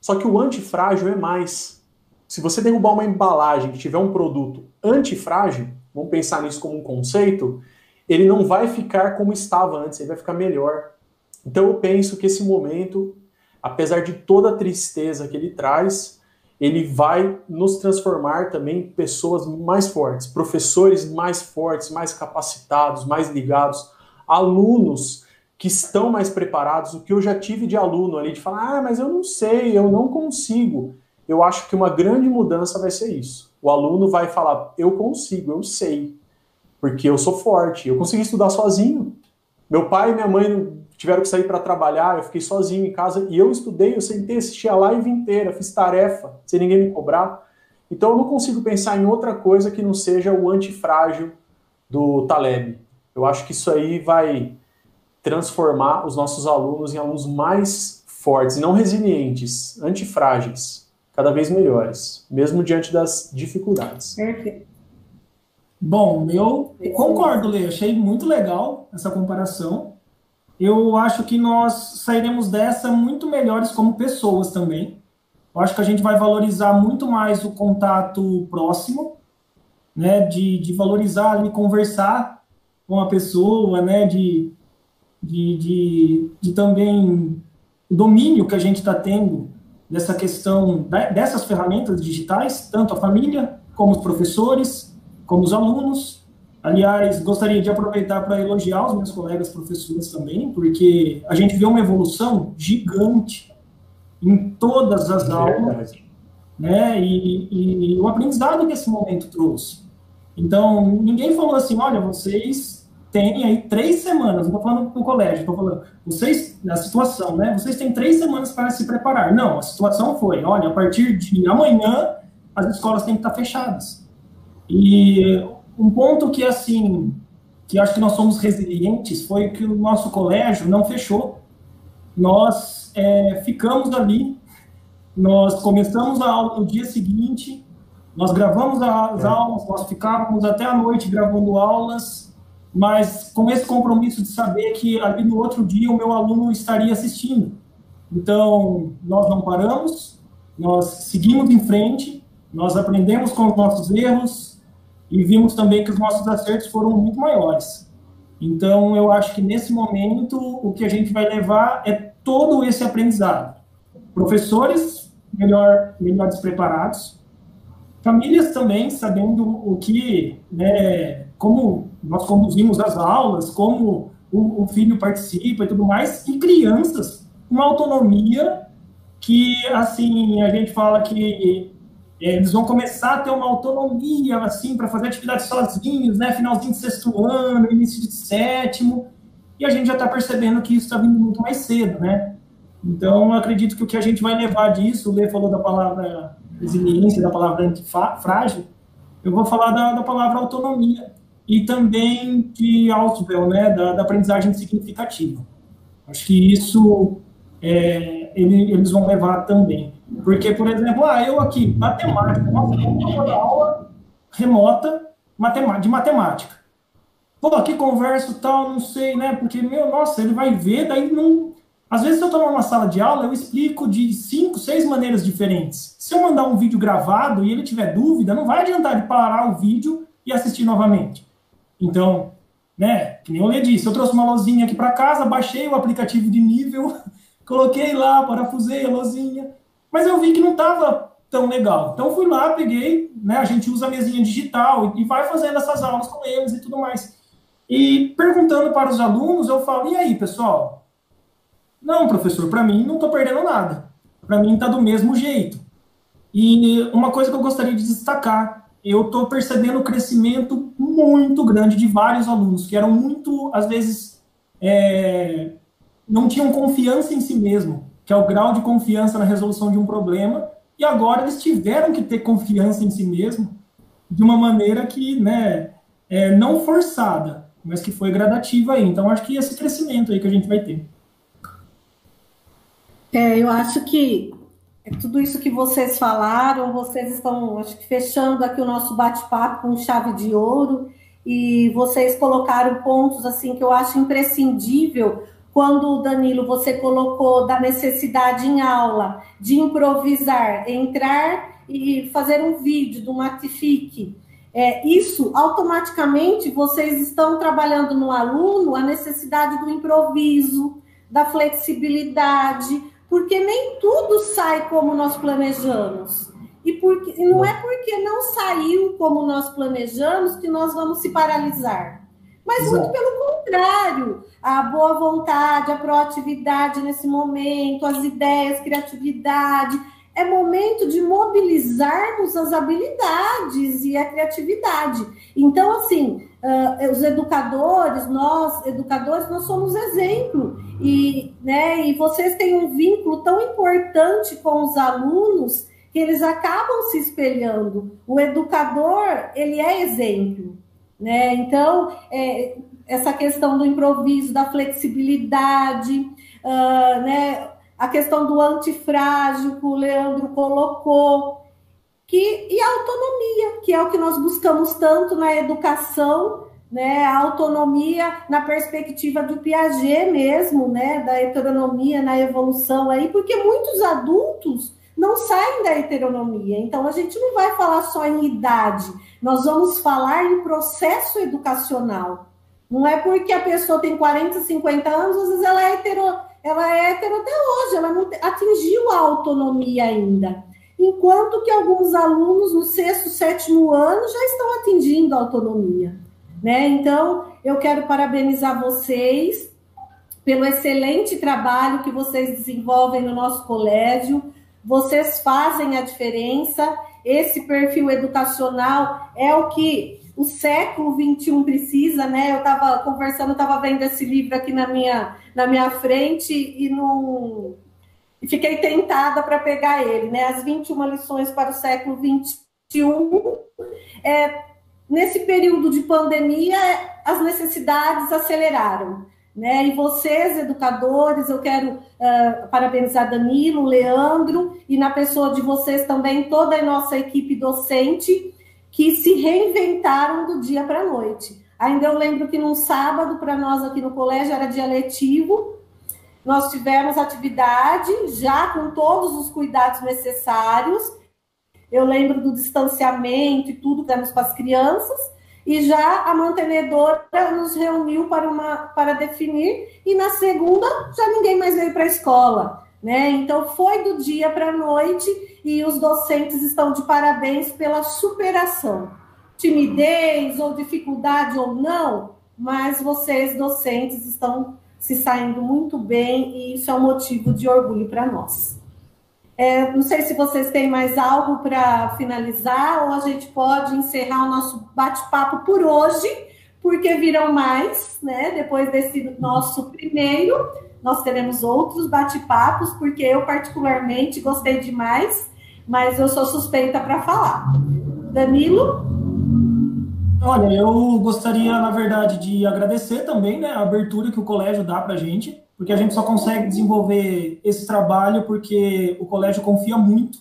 Só que o antifrágil é mais. Se você derrubar uma embalagem que tiver um produto antifrágil, vamos pensar nisso como um conceito, ele não vai ficar como estava antes, ele vai ficar melhor. Então eu penso que esse momento, apesar de toda a tristeza que ele traz, ele vai nos transformar também em pessoas mais fortes, professores mais fortes, mais capacitados, mais ligados, alunos que estão mais preparados. O que eu já tive de aluno ali, de falar, mas eu não sei, eu não consigo. Eu acho que uma grande mudança vai ser isso. O aluno vai falar, eu consigo, eu sei, porque eu sou forte, eu consegui estudar sozinho. Meu pai e minha mãe tiveram que sair para trabalhar, eu fiquei sozinho em casa e eu estudei, eu sentei, assisti a live inteira, fiz tarefa, sem ninguém me cobrar. Então eu não consigo pensar em outra coisa que não seja o antifrágil do Taleb. Eu acho que isso aí vai transformar os nossos alunos em alunos mais fortes, não resilientes, antifrágeis, cada vez melhores, mesmo diante das dificuldades. Perfeito. Bom, eu concordo, Lê. Achei muito legal essa comparação. Eu acho que nós sairemos dessa muito melhores como pessoas também. Eu acho que a gente vai valorizar muito mais o contato próximo, né, de valorizar ali, conversar com a pessoa, né, de também o domínio que a gente está tendo dessa questão dessas ferramentas digitais, tanto a família, como os professores, como os alunos. Aliás, gostaria de aproveitar para elogiar os meus colegas professores também, porque a gente vê uma evolução gigante em todas as aulas, né? E o aprendizado que esse momento trouxe. Então, ninguém falou assim, olha, vocês têm aí 3 semanas, não estou falando para o colégio, estou falando, vocês, na situação, né? Vocês têm 3 semanas para se preparar. Não, a situação foi, olha, a partir de amanhã, as escolas têm que estar fechadas. E um ponto que, assim, que acho que nós somos resilientes foi que o nosso colégio não fechou. Nós ficamos ali, nós começamos a aula no dia seguinte, nós gravamos as aulas, nós ficávamos até a noite gravando aulas, mas com esse compromisso de saber que ali no outro dia o meu aluno estaria assistindo. Então, nós não paramos, nós seguimos em frente, nós aprendemos com os nossos erros e vimos também que os nossos acertos foram muito maiores. Então, eu acho que nesse momento o que a gente vai levar é todo esse aprendizado. Professores melhor despreparados, famílias também sabendo o que, né, como nós conduzimos as aulas, como o filho participa e tudo mais, e crianças, uma autonomia que, assim, a gente fala que eles vão começar a ter uma autonomia, assim, para fazer atividades sozinhos, né, finalzinho de 6º ano, início de 7º, e a gente já está percebendo que isso está vindo muito mais cedo, né? Então, eu acredito que o que a gente vai levar disso, o Lê falou da palavra resiliência, da palavra antifrágil, eu vou falar da palavra autonomia e também de Altwell, né, da aprendizagem significativa. Acho que isso eles vão levar também. Porque, por exemplo, eu aqui, matemática, nossa, vamos fazer aula remota de matemática. Pô, aqui converso tal, não sei, né, porque, nossa, ele vai ver, daí não... Às vezes, se eu estou numa sala de aula, eu explico de 5, 6 maneiras diferentes. Se eu mandar um vídeo gravado e ele tiver dúvida, não vai adiantar ele parar o vídeo e assistir novamente. Então, né, que nem o Lê disse, eu trouxe uma lousinha aqui para casa, baixei o aplicativo de nível, coloquei lá, parafusei a lousinha, mas eu vi que não estava tão legal. Então, fui lá, peguei, né, a gente usa a mesinha digital e vai fazendo essas aulas com eles e tudo mais. E perguntando para os alunos, eu falo, e aí, pessoal? Não, professor, para mim não estou perdendo nada. Para mim está do mesmo jeito. E uma coisa que eu gostaria de destacar, eu estou percebendo o crescimento muito grande de vários alunos, que eram muito, às vezes, não tinham confiança em si mesmo, que é o grau de confiança na resolução de um problema, e agora eles tiveram que ter confiança em si mesmo de uma maneira que, né, não forçada, mas que foi gradativa aí. Então, acho que esse crescimento aí que a gente vai ter. Eu acho que tudo isso que vocês falaram, vocês estão, acho que, fechando aqui o nosso bate-papo com chave de ouro, e vocês colocaram pontos assim que eu acho imprescindível. Quando, Danilo, você colocou da necessidade em aula de improvisar, entrar e fazer um vídeo do Matifique, isso automaticamente vocês estão trabalhando no aluno a necessidade do improviso, da flexibilidade, porque nem tudo sai como nós planejamos. E não é porque não saiu como nós planejamos que nós vamos se paralisar. Mas muito pelo contrário, a boa vontade, a proatividade nesse momento, as ideias, criatividade. É momento de mobilizarmos as habilidades e a criatividade. Então, assim, os educadores, nós somos exemplo. E vocês têm um vínculo tão importante com os alunos que eles acabam se espelhando. O educador, ele é exemplo, né? Então, essa questão do improviso, da flexibilidade, né? A questão do antifrágil que o Leandro colocou, e a autonomia, que é o que nós buscamos tanto na educação, né? A autonomia na perspectiva do Piaget mesmo, né? Da heteronomia na evolução aí, porque muitos adultos não saem da heteronomia. Então, a gente não vai falar só em idade, nós vamos falar em processo educacional. Não é porque a pessoa tem 40, 50 anos, às vezes ela é hetero até hoje, ela não atingiu a autonomia ainda. Enquanto que alguns alunos no 6º, 7º ano já estão atingindo a autonomia, né? Então, eu quero parabenizar vocês pelo excelente trabalho que vocês desenvolvem no nosso colégio. Vocês fazem a diferença. Esse perfil educacional é o que o século XXI precisa, né? Eu estava conversando, estava vendo esse livro aqui na minha frente e fiquei tentada para pegar ele, né? As 21 lições para o século XXI. Nesse período de pandemia, as necessidades aceleraram, né? E vocês, educadores, eu quero parabenizar Danilo, Leandro, e na pessoa de vocês também, toda a nossa equipe docente, que se reinventaram do dia para a noite. Ainda eu lembro que num sábado, para nós aqui no colégio, era dia letivo, nós tivemos atividade, já com todos os cuidados necessários. Eu lembro do distanciamento e tudo que demos para as crianças, e já a mantenedora nos reuniu para definir, e na segunda já ninguém mais veio para a escola, né? Então foi do dia para a noite, e os docentes estão de parabéns pela superação. Timidez ou dificuldade ou não, mas vocês, docentes, estão se saindo muito bem, e isso é um motivo de orgulho para nós. Não sei se vocês têm mais algo para finalizar, ou a gente pode encerrar o nosso bate-papo por hoje, porque virão mais, né? Depois desse nosso primeiro, nós teremos outros bate-papos, porque eu particularmente gostei demais, mas eu sou suspeita para falar. Danilo? Olha, eu gostaria, na verdade, de agradecer também, né, a abertura que o colégio dá para a gente, porque a gente só consegue desenvolver esse trabalho porque o colégio confia muito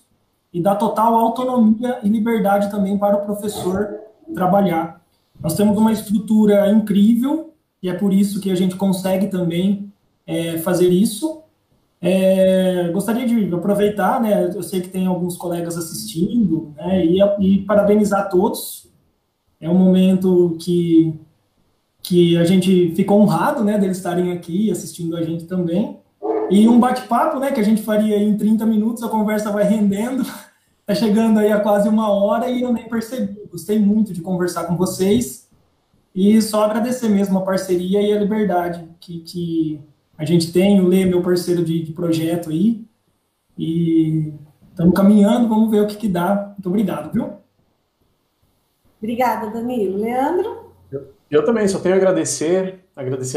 e dá total autonomia e liberdade também para o professor trabalhar. Nós temos uma estrutura incrível e é por isso que a gente consegue também fazer isso. Gostaria de aproveitar, né, eu sei que tem alguns colegas assistindo, né, e parabenizar todos. É um momento que a gente ficou honrado, né, deles estarem aqui assistindo a gente também. E um bate-papo, né, que a gente faria em 30 minutos, a conversa vai rendendo, está chegando aí a quase 1 hora e eu nem percebi. Gostei muito de conversar com vocês e só agradecer mesmo a parceria e a liberdade que a gente tem. O Lê, meu parceiro de projeto aí, e estamos caminhando, vamos ver o que dá. Muito obrigado, viu? Obrigada, Danilo. Leandro? Eu também só tenho a agradecer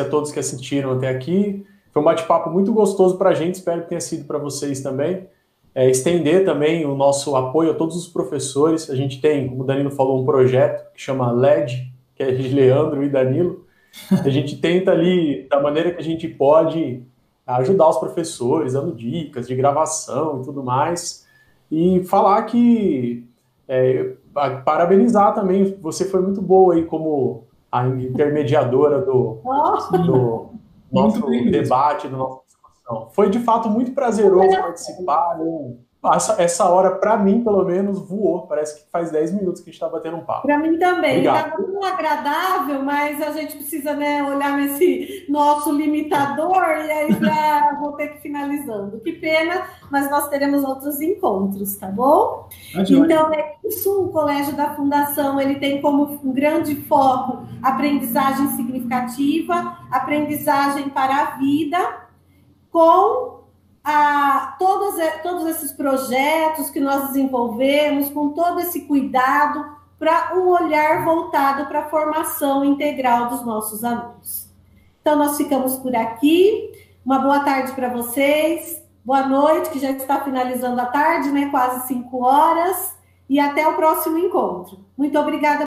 a todos que assistiram até aqui. Foi um bate-papo muito gostoso para a gente, espero que tenha sido para vocês também. Estender também o nosso apoio a todos os professores. A gente tem, como o Danilo falou, um projeto que chama LED, que é de Leandro e Danilo. A gente tenta ali, da maneira que a gente pode, ajudar os professores, dando dicas de gravação e tudo mais. E falar que... parabenizar também, você foi muito boa aí como a intermediadora do nosso debate, da nossa discussão. Foi de fato muito prazeroso participar. Essa hora, para mim, pelo menos, voou. Parece que faz 10 minutos que a gente está batendo um papo. Para mim também. Está muito agradável, mas a gente precisa, né, olhar nesse nosso limitador e aí já vou ter que ir finalizando. Que pena, mas nós teremos outros encontros, tá bom? Então, é isso. O Colégio da Fundação, ele tem como um grande foco aprendizagem significativa, aprendizagem para a vida, com todos esses projetos que nós desenvolvemos, com todo esse cuidado, para um olhar voltado para a formação integral dos nossos alunos. Então, nós ficamos por aqui. Uma boa tarde para vocês. Boa noite, que já está finalizando a tarde, né? Quase 5 horas. E até o próximo encontro. Muito obrigada.